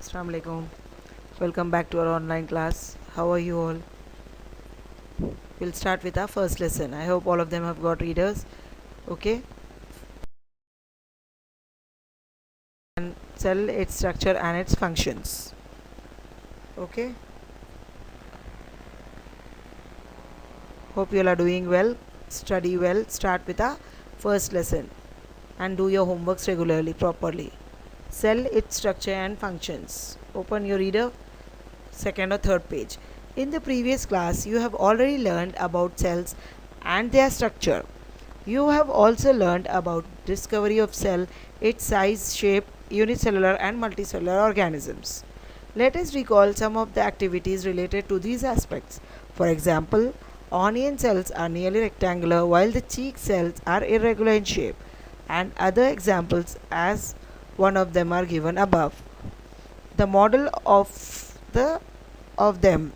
Assalamu alaikum. Welcome back to our online class. How are you all? We'll start with our first lesson. I hope all of them have got readers. Okay. And cell, its structure and its functions. Okay. Hope you all are doing well. Study well. Start with our first lesson and do your homeworks regularly, properly. Cell, its structure and functions. Open your reader, second or third page. In the previous class, you have already learned about cells and their structure. You have also learned about discovery of cell, its size, shape, unicellular and multicellular organisms. Let us recall some of the activities related to these aspects. For example, onion cells are nearly rectangular while the cheek cells are irregular in shape, and other examples as one of them are given above. The model of them,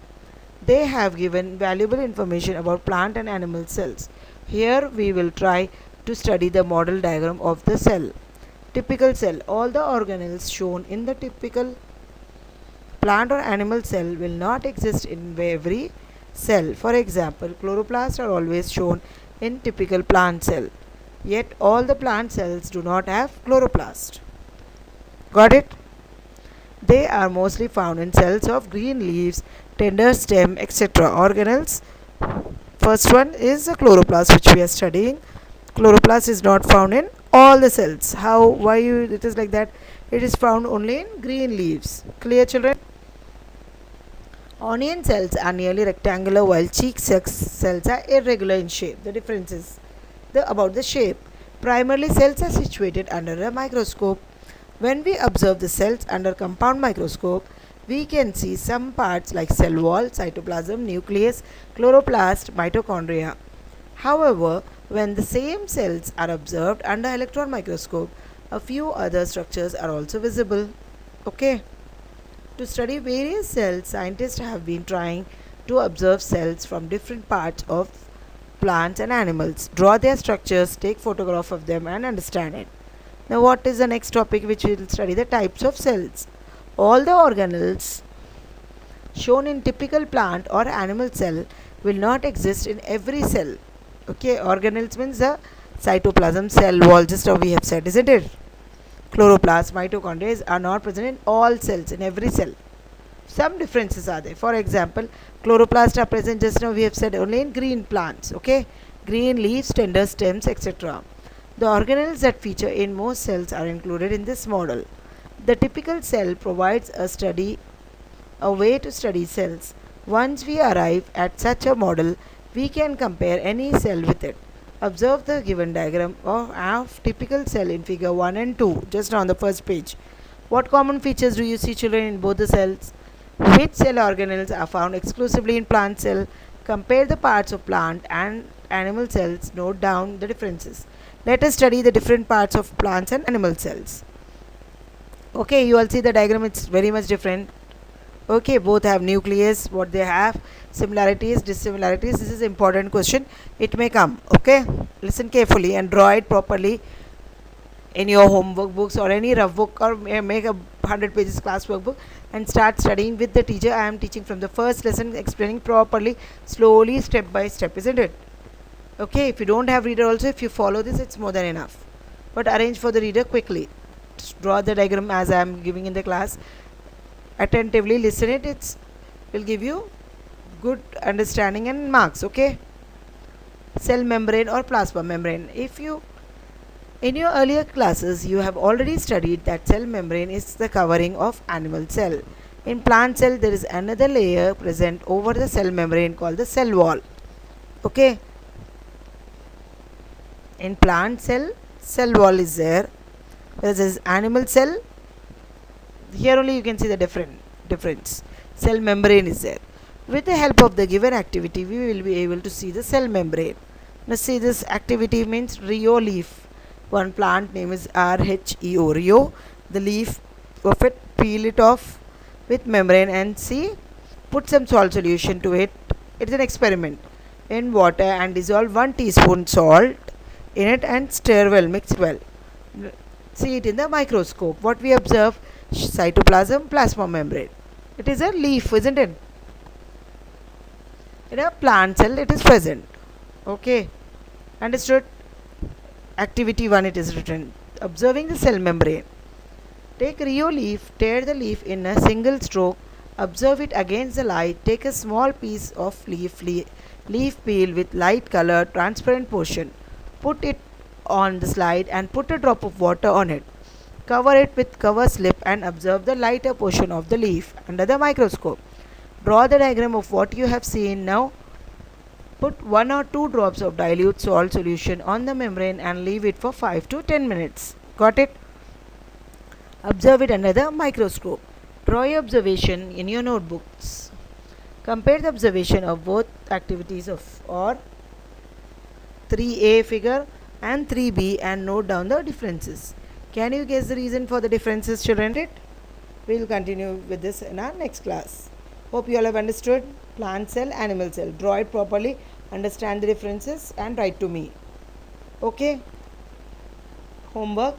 they have given valuable information about plant and animal cells. Here we will try to study the model diagram of the cell. Typical cell. All the organelles shown in the typical plant or animal cell will not exist in every cell. For example, chloroplasts are always shown in typical plant cell. Yet all the plant cells do not have chloroplast. Got it? They are mostly found in cells of green leaves, tender stem, etc. Organelles. First one is the chloroplast, which we are studying. Chloroplast is not found in all the cells. How? Why it is like that? It is found only in green leaves. Clear, children? Onion cells are nearly rectangular while cheek cells are irregular in shape. The difference is about the shape. Primarily, cells are situated under a microscope. When we observe the cells under compound microscope, we can see some parts like cell wall, cytoplasm, nucleus, chloroplast, mitochondria. However, when the same cells are observed under electron microscope, a few other structures are also visible. Okay. To study various cells, scientists have been trying to observe cells from different parts of plants and animals, draw their structures, take photograph of them and understand it. Now what is the next topic, which we will study? The types of cells. All the organelles shown in typical plant or animal cell will not exist in every cell. Okay, organelles means the cytoplasm, cell wall, just how we have said, isn't it? Chloroplast, mitochondria are not present in all cells, in every cell. Some differences are there. For example, chloroplast are present, just now we have said, only in green plants. Okay, green leaves, tender stems, etc. The organelles that feature in most cells are included in this model. The typical cell provides a way to study cells. Once we arrive at such a model, we can compare any cell with it. Observe the given diagram of typical cell in figure 1 and 2, just on the first page. What common features do you see, children, in both the cells? Which cell organelles are found exclusively in plant cell? Compare the parts of plant and animal cells. Note down the differences. Let us study the different parts of plants and animal cells. Okay, you all see the diagram, it's very much different. Okay, both have nucleus, what they have, similarities, dissimilarities. This is important question, it may come. Okay, listen carefully and draw it properly in your homework books or any rough book, or make a 100 pages class workbook and start studying with the teacher. I am teaching from the first lesson, explaining properly, slowly, step by step, isn't it? Okay, if you don't have reader also, if you follow this, it's more than enough. But arrange for the reader quickly. Just draw the diagram as I am giving in the class. Attentively listen it. It will give you good understanding and marks. Okay. Cell membrane or plasma membrane. In your earlier classes, you have already studied that cell membrane is the covering of animal cell. In plant cell, there is another layer present over the cell membrane called the cell wall. Okay. In plant cell wall is there. Whereas animal cell, here only you can see the difference. Cell membrane is there. With the help of the given activity, we will be able to see the cell membrane. Now see, this activity means Rio leaf. One plant name is RHEO, Rio. The leaf of it, peel it off with membrane and see, put some salt solution to it. It is an experiment. In water and dissolve 1 teaspoon salt in it and stir well, mix well. see it in the microscope. What we observe? Cytoplasm, plasma membrane. It is a leaf, isn't it? In a plant cell it is present. Okay, understood? Activity 1 it is written. Observing the cell membrane. Take Rio leaf, tear the leaf in a single stroke, observe it against the light, take a small piece of leaf peel with light color transparent portion, put it on the slide and put a drop of water on it. Cover it with cover slip and observe the lighter portion of the leaf under the microscope. Draw the diagram of what you have seen now. Put 1 or 2 drops of dilute salt solution on the membrane and leave it for 5 to 10 minutes. Got it? Observe it under the microscope. Draw your observation in your notebooks. Compare the observation of both activities or 3a figure and 3b and note down the differences. Can you guess the reason for the differences, children? We will continue with this in our next class. Hope you all have understood. Plant cell, animal cell. Draw it properly, understand the differences and write to me. Okay. Homework.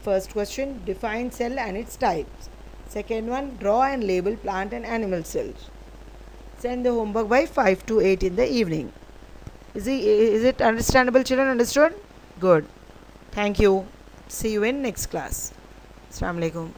First question, define cell and its types. Second one, draw and label plant and animal cells. Send the homework by 5 to 8 in the evening. Is it understandable, children? Understood? Good. Thank you. See you in next class. Assalamu alaikum.